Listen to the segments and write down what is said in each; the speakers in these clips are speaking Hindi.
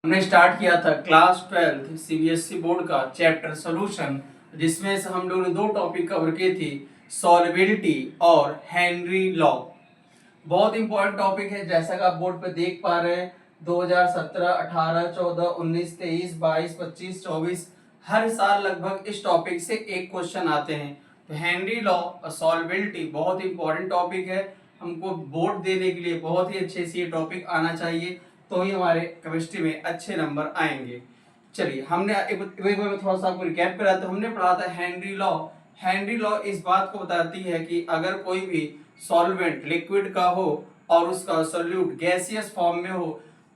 हमने स्टार्ट किया था क्लास 12 सीबीएसई बोर्ड का चैप्टर सोल्यूशन, जिसमें से हम लोगों ने दो टॉपिक कवर किए थे, सॉल्वेबिलिटी और हेनरी लॉ। बहुत इंपॉर्टेंट टॉपिक है, जैसा कि आप बोर्ड पे देख पा रहे हैं। 2017, 18, 14, 19, 23, 22, 25, 24 हर साल लगभग इस टॉपिक से एक क्वेश्चन आते हैं। तो हेनरी लॉ और सॉल्वेबिलिटी बहुत इंपॉर्टेंट टॉपिक है। हमको बोर्ड देने के लिए बहुत ही अच्छे से ये टॉपिक आना चाहिए, तो ही हमारे केमिस्ट्री में अच्छे नंबर आएंगे। चलिए, हमने एक बार मैं थोड़ा सा आपको रिकैप करा। तो हमने पढ़ा था हेनरी लॉ। हेनरी लॉ इस बात को बताती है कि अगर कोई भी सॉल्वेंट लिक्विड का हो और उसका सोल्यूट गैसियस फॉर्म में हो,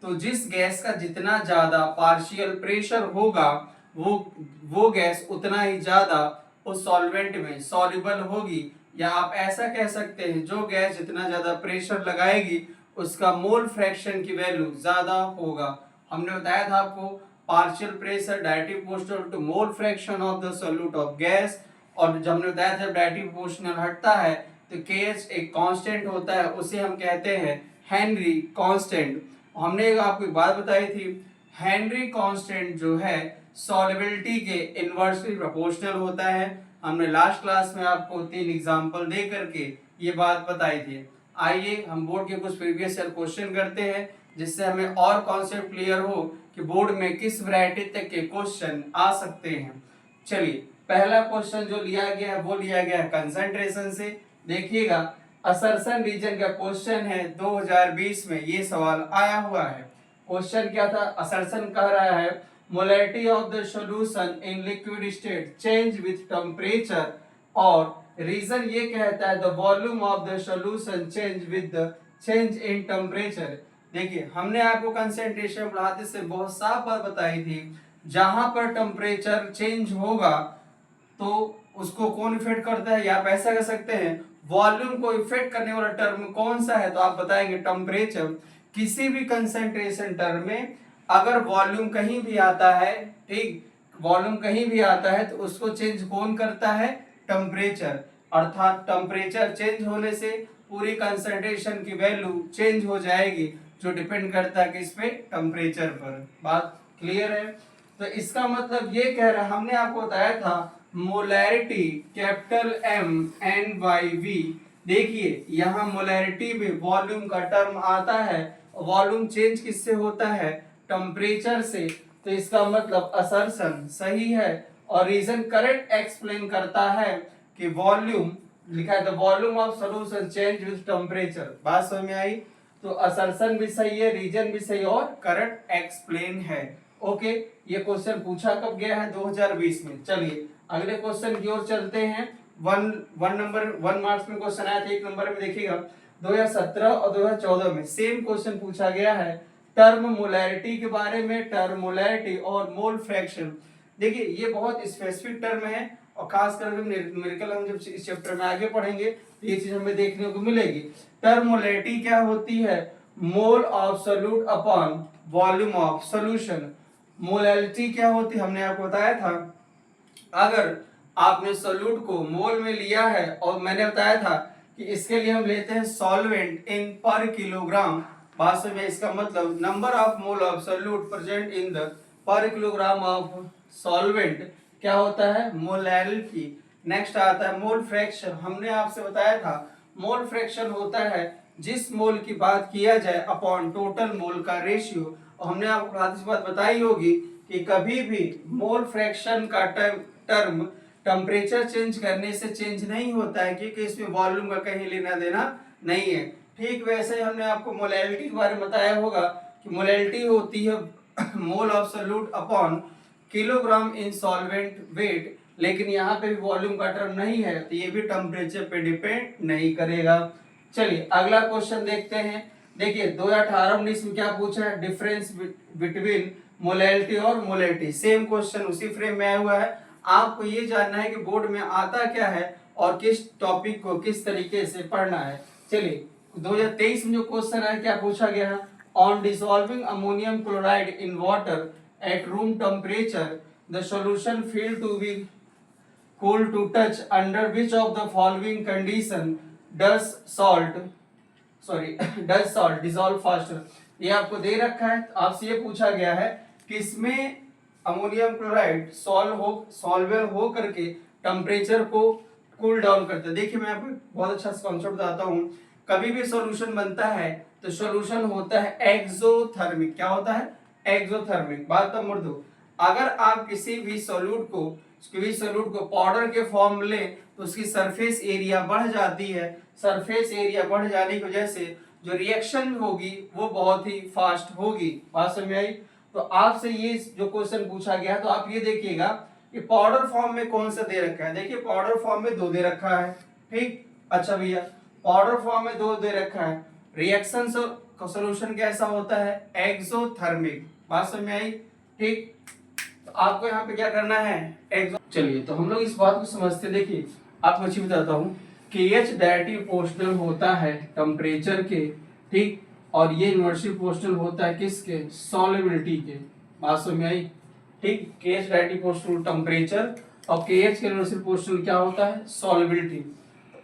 तो जिस गैस का जितना ज्यादा पार्शियल प्रेशर होगा, वो गैस उतना ही ज्यादा उस सॉल्वेंट में सॉल्युबल होगी। या आप ऐसा कह सकते हैं, जो गैस जितना ज्यादा प्रेशर लगाएगी उसका मोल फ्रैक्शन की वैल्यू ज्यादा होगा। हमने बताया था आपको, partial pressure directly proportional to mole fraction of the solute of gas. और जब हमने बताया था डायरेक्टली प्रोपोर्शनल हटता है तो KH एक कांस्टेंट होता है, उसे हम कहते हैं हेनरी कांस्टेंट। हमने आपको एक बात बताई थी, हेनरी कांस्टेंट जो है सॉल्युबिलिटी के इनवर्सली प्रोपोर्शनल होता है। हमने लास्ट क्लास में आपको 3 एग्जांपल दे करके ये बात बताई थी। आइए हम बोर्ड के कुछ प्रीवियस ईयर क्वेश्चन करते हैं, जिससे हमें और कॉन्सेप्ट क्लियर हो कि बोर्ड में किस वैरायटी तक के क्वेश्चन आ सकते हैं। चलिए, पहला क्वेश्चन जो लिया गया है वो लिया गया है कंसंट्रेशन से। देखिएगा, असर्शन रीजन का क्वेश्चन है, 2020 में ये सवाल आया हुआ है। क्वेश्चन क्या था? असर्शन कह रहा है molarity of the solution in liquid state change with temperature, और रीजन ये कहता है the volume of the solution change with the change in temperature. देखिए, हमने आपको कंसंट्रेशन पढ़ाते से बहुत साफ बात बताई थी, जहां पर टेम्परेचर चेंज होगा तो उसको कौन इफेक्ट करता है, या आप ऐसा कह सकते हैं वॉल्यूम को इफेक्ट करने वाला टर्म कौन सा है, तो आप बताएंगे टेम्परेचर। किसी भी कंसंट्रेशन टर्म में अगर वॉल्यूम कहीं भी आता है, ठीक, वॉल्यूम कहीं भी आता है तो उसको चेंज कौन करता है? टेम्परेचर। अर्थात टेम्परेचर चेंज होने से पूरी कंसंट्रेशन की वैल्यू चेंज हो जाएगी, जो डिपेंड करता है किस पे? टेम्परेचर पर। बात क्लियर है? तो इसका मतलब ये कह रहा है, हमने आपको बताया था मोलैरिटी कैपिटल MNYV। देखिए, यहाँ मोलैरिटी में वॉल्यूम का टर्म आता है, वॉल्यूम चेंज किससे होता है? टेम्परेचर से। तो इसका मतलब असर्शन सही है, और रीजन करेक्ट एक्सप्लेन करता है कि वॉल्यूम लिखा है the volume of solution change with temperature. बात समझ में आई? तो असर्शन भी सही है, रीजन भी सही और करेक्ट एक्सप्लेन है। ओके, ये क्वेश्चन पूछा कब गया है? 2020 में। चलिए अगले क्वेश्चन की ओर चलते हैं। वन मार्क्स में क्वेश्चन आया था, एक नंबर में देखिएगा। 2017 और 2014 में सेम क्वेश्चन पूछा गया है टर्म मोलैरिटी के बारे में, टर्म मोलैरिटी और मोल फ्रैक्शन। देखिए, ये बहुत स्पेसिफिक टर्म है, और खास करके न्यूमेरिकल हम जब इस चैप्टर में आगे पढ़ेंगे तो ये चीज हमें देखने को मिलेगी। टर्म मोलैरिटी क्या होती है? Mole of solute upon volume of solution. Molarity क्या होती है? हमने आपको बताया था, अगर आपने सोल्यूट को मोल में लिया है, और मैंने बताया था कि इसके लिए हम लेते हैं सॉल्वेंट इन पर किलोग्राम। भाषा में इसका मतलब number of mole of solute present in the पर किलोग्राम ऑफ सॉल्वेंट क्या होता है? मोलैरिटी। नेक्स्ट आता है मोल फ्रैक्शन। हमने आपसे बताया था मोल फ्रैक्शन होता है जिस मोल की बात किया जाए अपॉन टोटल मोल का रेशियो। और हमने आपको इस बात बताई होगी कि कभी भी मोल फ्रैक्शन का टर्म टेम्परेचर चेंज करने से चेंज नहीं होता है, क्योंकि इसमें वॉल्यूम का कहीं लेना देना नहीं है। ठीक वैसे ही हमने आपको मोलैरिटी के बारे में बताया होगा कि मोलैरिटी होती है mole of solute upon kilogram in solvent weight, लेकिन यहाँ पे भी वॉल्यूम का टर्म नहीं है, तो ये भी टेम्परेचर पे डिपेंड नहीं करेगा। चलिए अगला क्वेश्चन देखते हैं। देखिए 2018-19 में क्या पूछा है? डिफरेंस बिटवीन मोलैरिटी और मोलैरिटी। सेम क्वेश्चन उसी फ्रेम में आया हुआ है। आपको ये जानना है कि बोर्ड में आता क्या है और किस टॉपिक को किस तरीके से पढ़ना है। चलिए 2023 में जो क्वेश्चन है क्या पूछा गया है? On dissolving ammonium chloride in water at room temperature the solution feel to be cool to touch, under which of the following condition does salt does salt dissolve faster? ये आपको दे रखा है, आपसे ये पूछा गया है कि इसमें अमोनियम क्लोराइड सॉल्वेबल हो करके टेम्परेचर को कूल डाउन करता है। देखिए मैं आपको बहुत अच्छा कॉन्सेप्ट बताता हूँ। कभी भी सॉल्यूशन बनता है तो सॉल्यूशन होता है एक्सोथर्मिक। क्या होता है? एक्सोथर्मिक। बात नंबर 2, अगर आप किसी भी सॉल्यूट को पाउडर के फॉर्म में लें तो उसकी सरफेस एरिया बढ़ जाती है। सरफेस एरिया बढ़ जाने की वजह से जो रिएक्शन होगी वो बहुत ही फास्ट होगी। बात समझ में आई? तो आपसे ये जो क्वेश्चन पूछा गया तो आप ये देखिएगा कि पाउडर फॉर्म में कौन सा दे रखा है। देखिए पाउडर फॉर्म में 2 दे रखा है। ठीक, अच्छा भैया, पाउडर फॉर्म में 2 दे रखा है। रिएक्शन का सॉल्यूशन कैसा होता है? एक्सोथर्मिक। बात समझ में आई? ठीक, तो आपको यहाँ पे क्या करना है? चलिए तो हम लोग इस बात को समझते। देखिए आपको अच्छी बताता हूँ कि एच डायरेक्टली प्रोपोर्शनल होता है टेम्परेचर के, ठीक, और ये इनवर्सली प्रोपोर्शनल होता है किसके? सॉल्युबिलिटी के। बात समझ में आई? ठीक, के एच डायरेक्टली प्रोपोर्शनल टेम्परेचर और के एच के इनवर्सली प्रोपोर्शनल क्या होता है? सॉल्युबिलिटी।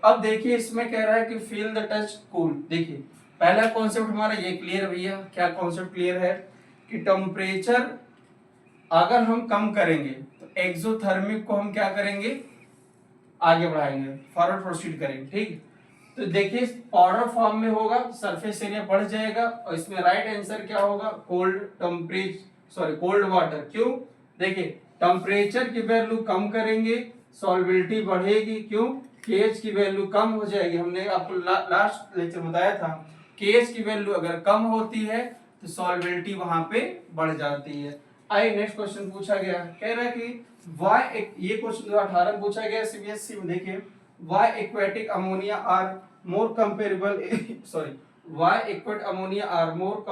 अब देखिए इसमें कह रहा है कि फील द टच कूल। देखिए पहला कॉन्सेप्ट हमारा ये क्लियर भैया। क्या कॉन्सेप्ट क्लियर है? कि टेम्परेचर अगर हम कम करेंगे तो एक्सोथर्मिक को हम क्या करेंगे? आगे बढ़ाएंगे, फॉरवर्ड प्रोसीड करेंगे। ठीक, तो देखिए पाउडर फॉर्म में होगा, सरफेस एरिया बढ़ जाएगा और इसमें राइट आंसर क्या होगा? Cold water. क्यों? देखिए टेम्परेचर की वैल्यू कम करेंगे, सॉल्युबिलिटी बढ़ेगी। क्यों? केएच की वैल्यू कम हो जाएगी। हमने आपको लास्ट लेक्चर बताया था केएच की वैल्यू अगर कम होती है तो सॉल्युबिलिटी वहां पे बढ़ जाती है। आइए नेक्स्ट क्वेश्चन पूछा गया, कह रहा है कि ये क्वेश्चन 2018 में पूछा गया सीबीएसई में। देखिए why aquatic ammonia are more comparable why aquatic ammonia are more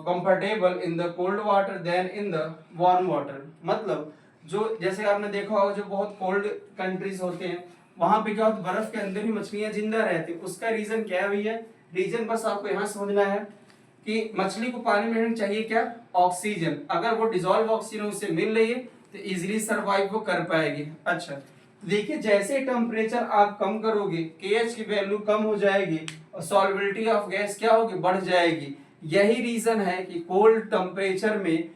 comfortable in the cold water than in the warm water। मतलब जो जैसे आपने देखा होगा जो बहुत कोल्ड कंट्रीज होते हैं वहां पे क्या होता है? बर्फ के अंदर ही मछलियां जिंदा रहती है। उसका रीजन क्या है भैया? रीजन बस आपको यहाँ समझना है कि मछली को पानी में रहना चाहिए क्या? ऑक्सीजन। अगर वो डिजोल्व ऑक्सीजन उसे मिल रही है तो इजीली सरवाइव वो कर पाएगी। अच्छा देखिए जैसे टेम्परेचर आप कम करोगे केएच की वैल्यू कम हो जाएगी और सॉल्युबिलिटी ऑफ गैस क्या होगी? बढ़ जाएगी। यही रीजन है कि कोल्ड टेम्परेचर में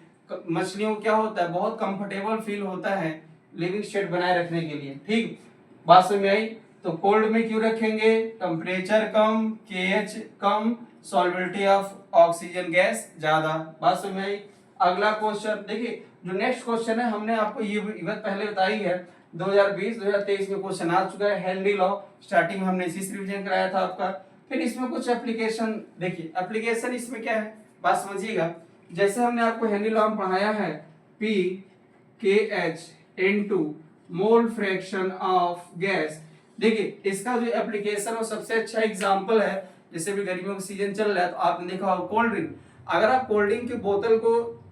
मछलियों को क्या होता है? बहुत कंफर्टेबल फील होता है लिविंग स्टेट बनाए रखने के लिए। ठीक, बात समझ में आई? तो कोल्ड में क्यों रखेंगे? Temperature come, KH come, solubility of oxygen gas ज्यादा। बात समझ में आई? अगला क्वेश्चन देखिए, जो नेक्स्ट क्वेश्चन है हमने आपको ये बात पहले बताई है। 2020-2023 में क्वेश्चन आ चुका है हेनरी लॉ। स्टार्टिंग में हमने इसी से रिवीजन कराया था आपका। फिर इसमें कुछ एप्लीकेशन देखिए, एप्लीकेशन इसमें क्या है? बात समझिएगा। जैसे हमने आपको हेनरी लॉ में पढ़ाया है पी के H into mole fraction of gas. देखिए इसका जो एप्लीकेशन है सबसे अच्छा एग्जांपल है। जैसे भी गर्मियों का सीजन चल रहा है तो आपने देखा होगा कोल्ड ड्रिंक। अगर आप कोल्ड ड्रिंक की बोतल को,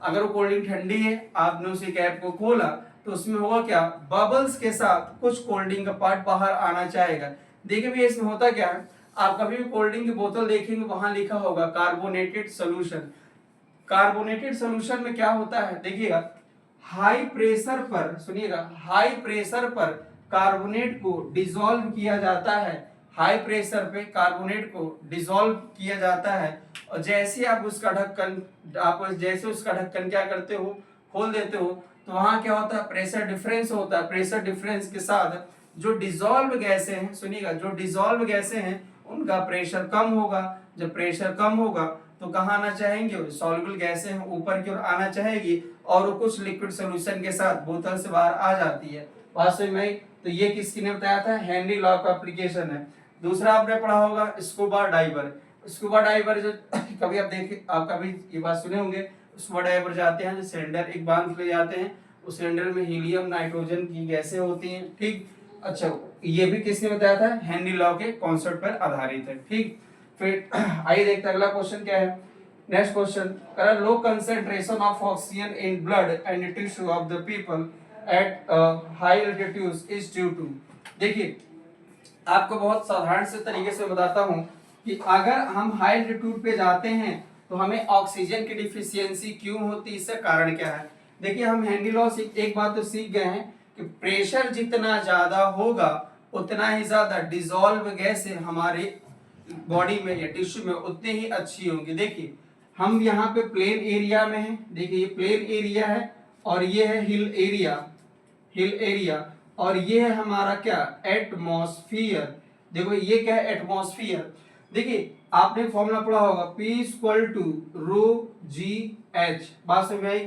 अगर वो कोल्ड ड्रिंक ठंडी है, आपने उसी कैप को खोला तो उसमें होगा क्या? बबल्स के साथ कुछ कोल्ड ड्रिंक का पार्ट बाहर आना चाहेगा। देखिए भैया इसमें होता क्या है? आप कभी भी कोल्ड ड्रिंक की बोतल देखेंगे वहां लिखा होगा कार्बोनेटेड सोल्यूशन। कार्बोनेटेड सोल्यूशन में क्या होता है? देखिएगा हाई प्रेशर पर, सुनिएगा, हाई प्रेशर पर कार्बोनेट को डिसॉल्व किया जाता है। हाई प्रेशर पे कार्बोनेट को डिसॉल्व किया जाता है और जैसे आप उसका ढक्कन क्या करते हो? खोल देते हो तो वहां क्या होता है? प्रेशर डिफरेंस होता है। प्रेशर डिफरेंस के साथ जो डिसॉल्व गैसें हैं, सुनिएगा, जो डिसॉल्व गैसें हैं उनका प्रेशर कम होगा। जब प्रेशर कम होगा तो कहाँ आना चाहेंगे? सॉल्युबल गैसें हैं ऊपर की ओर आना चाहेगी और वो कुछ लिक्विड सोल्यूशन के साथ बोतल से बाहर आ जाती है। बात समझ में आई? तो ये किसकी ने बताया था? हेनरी लॉ का एप्लीकेशन है। दूसरा आपने पढ़ा होगा स्कूबा डाइवर। स्कूबा डाइवर जो कभी आप देखे, आप कभी ये बात सुने होंगे, स्कूबा डाइवर जाते हैं जो सिलेंडर एक बांध ले जाते हैं, उस सिलेंडर में हीलियम नाइट्रोजन की गैसें होती हैं। ठीक, अच्छा ये भी किसने बताया था? हेनरी लॉ के कॉन्सेप्ट पर आधारित है। ठीक, फिर आइए देखते हैं अगला क्वेश्चन क्या है। Next question, low concentration of oxygen in blood and tissue of the people at high altitudes is due to. देखिए आपको बहुत साधारण से तरीके से बताता हूं कि अगर हम हाई एल्टीट्यूड पे जाते हैं तो हमें ऑक्सीजन की डिफिशियंसी क्यों होती है, इसका कारण क्या है? देखिए हम हेनरी लॉ एक बात तो सीख गए हैं कि प्रेशर जितना ज्यादा होगा उतना ही ज्यादा डिसॉल्व गैसें हमारे बॉडी में या टिश्यू में उतनी ही अच्छी होंगी। देखिए हम यहाँ पे प्लेन एरिया में हैं, देखिए ये प्लेन एरिया है और ये है हिल एरिया, हिल एरिया, और ये है हमारा क्या, एटमॉस्फियर। देखो ये क्या है, एटमॉस्फियर। देखिए आपने फॉर्मूला पढ़ा होगा P equal to rho g h, बात समझ में आई?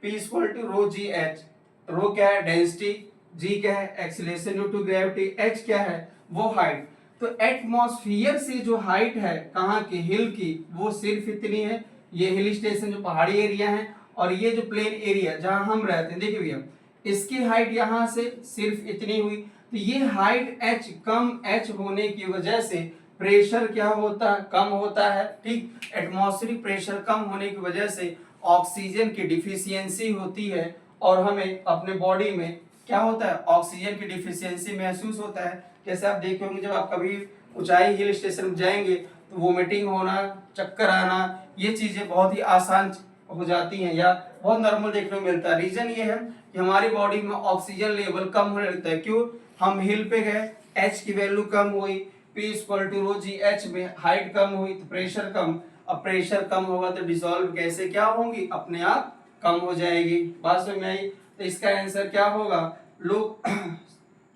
P equal to rho g h. Rho क्या है, डेंसिटी, जी क्या है, acceleration due to gravity, h क्या है, वो हाइट। तो एटमॉस्फियर से जो हाइट है कहाँ की, हिल की, वो सिर्फ इतनी है। ये हिल स्टेशन जो पहाड़ी एरिया है, और ये जो प्लेन एरिया जहां हम रहते हैं, देखिए भैया इसकी हाइट यहाँ से सिर्फ इतनी हुई। तो ये हाइट h कम h होने की वजह से प्रेशर क्या होता है, कम होता है। ठीक, एटमॉस्फेरिक प्रेशर कम होने की वजह से ऑक्सीजन की डिफिशियंसी होती है, और हमें अपने बॉडी में क्या होता है, ऑक्सीजन की डिफिशियंसी महसूस होता है। जैसे आप देखे होंगे जब आप कभी ऊंचाई हिल स्टेशन में जाएंगे तो वोमिटिंग होना, चक्कर आना, ये चीजें बहुत ही आसान हो जाती हैं या बहुत नॉर्मल देखने को मिलता है। रीजन ये है कि हमारी बॉडी में ऑक्सीजन लेवल कम होने लगता है। क्यों, हम हिल पे गए, एच की वैल्यू कम हुई, P equal to rho g h में हाइट कम हुई तो प्रेशर कम। अब प्रेशर कम होगा तो डिसॉल्व कैसे क्या होंगी, अपने आप कम हो जाएगी। बात समझ में आई? तो इसका आंसर क्या होगा, लोग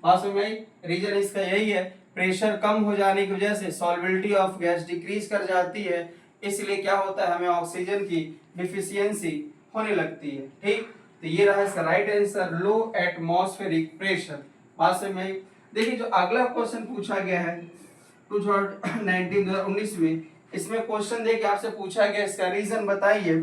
बात समझ में आई? रीजन इसका यही है, प्रेशर कम हो जाने की वजह से सॉल्युबिलिटी ऑफ गैस डिक्रीज कर जाती है, इसलिए क्या होता है, हमें ऑक्सीजन की डिफिशियंसी होने लगती है। ठीक, तो ये रहा इसका राइट आंसर, लो एटमॉस्फेरिक प्रेशर। बात समझ में आई? देखिए जो अगला क्वेश्चन पूछा गया है 2019 में, इसमें क्वेश्चन दे के आपसे पूछा गया, इसका रीजन बताइए।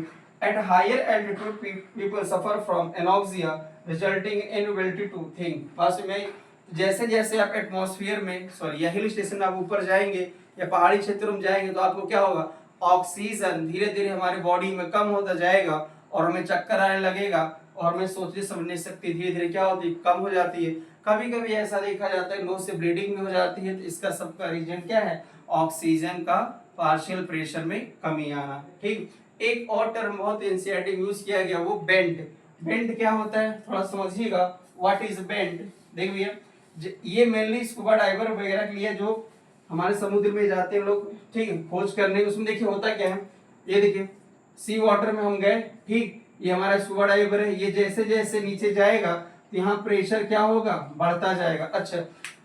At higher altitude people suffer from anoxia resulting inability to think. बात समझ में आई? जैसे जैसे आप एटमॉस्फेयर में सॉरी या हिल स्टेशन आप ऊपर जाएंगे या पहाड़ी क्षेत्रों में जाएंगे तो आपको क्या होगा, ऑक्सीजन धीरे धीरे हमारी बॉडी में कम होता जाएगा और हमें चक्कर आने लगेगा, और हमें सोचने समझने शक्ति धीरे धीरे क्या होती है, कम हो जाती है। कभी कभी ऐसा देखा जाता है नोज से ब्लीडिंग भी हो जाती है, तो इसका सबका रीजन क्या है, ऑक्सीजन का पार्शियल प्रेशर में कमी आना। ठीक, एक और टर्म बहुत एनसीईआरटी में यूज किया गया, वो बेंड। बेंड क्या होता है थोड़ा समझिएगा, व्हाट इज बेंड। देखिए ये मेनली स्कूबा डाइवर वगैरह के लिए जो हमारे समुद्र में जाते हैं लोग, ठीक है, खोज करने, उसमें देखिए होता क्या है, ये देखिए सी वाटर में हम गए, ठीक, ये हमारा स्कूबा डाइवर है, ये जैसे जैसे नीचे जाएगा तो यहाँ प्रेशर क्या होगा, बढ़ता जाएगा। अच्छा,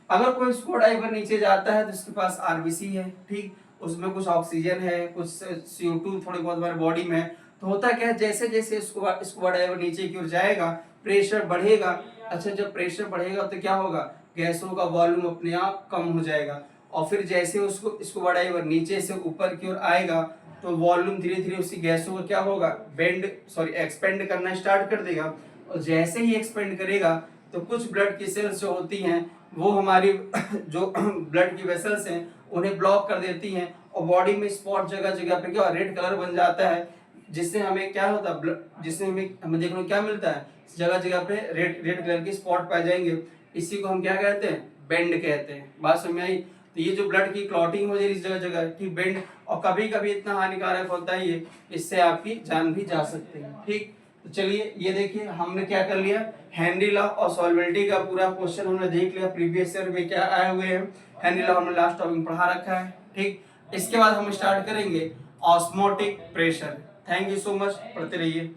अगर कोई स्कूबा डाइवर नीचे जाता है तो उसके पास आरबीसी है, ठीक, उसमें कुछ ऑक्सीजन है, कुछ CO2 थोड़ी बहुत हमारी बॉडी में है, तो होता क्या है, जैसे जैसे स्कूबा डाइवर नीचे की ओर जाएगा प्रेशर बढ़ेगा। अच्छा, जब प्रेशर बढ़ेगा तो क्या होगा, गैसों का वॉल्यूम अपने आप कम हो जाएगा, और फिर जैसे उसको स्कूबा डाइवर नीचे से ऊपर की ओर आएगा तो वॉल्यूम धीरे धीरे उसकी गैसों का क्या होगा, एक्सपेंड करना स्टार्ट कर देगा, और जैसे ही एक्सपेंड करेगा तो कुछ ब्लड की सेल्स जो होती हैं वो हमारी जो ब्लड की वेसल्स हैं उन्हें ब्लॉक कर देती हैं, और बॉडी में स्पॉट जगह जगह पे क्या रेड कलर बन जाता है, जिससे हमें क्या होता है, जिससे हमें देखने को क्या मिलता है, जगह जगह पे रेड रेड कलर के स्पॉट पाए जाएंगे। इसी को हम क्या कहते हैं, बेंड कहते हैं। बात समझ में आई? तो ये जो ब्लड की क्लॉटिंग हो जाए इस जगह जगह, ठीक, बेंड, और कभी कभी इतना हानिकारक होता है ये, इससे आपकी जान भी जा सकती है। ठीक, तो चलिए ये देखिए हमने क्या कर लिया, हेनरी लॉ और सॉल्युबिलिटी का पूरा क्वेश्चन हमने देख लिया, प्रीवियस ईयर में क्या आए हुए हैं। हेनरी लॉ हमने लास्ट टॉपिक पढ़ा रखा है। ठीक, इसके बाद हम स्टार्ट करेंगे osmotic pressure. Thank you so much, पढ़ते रहिए।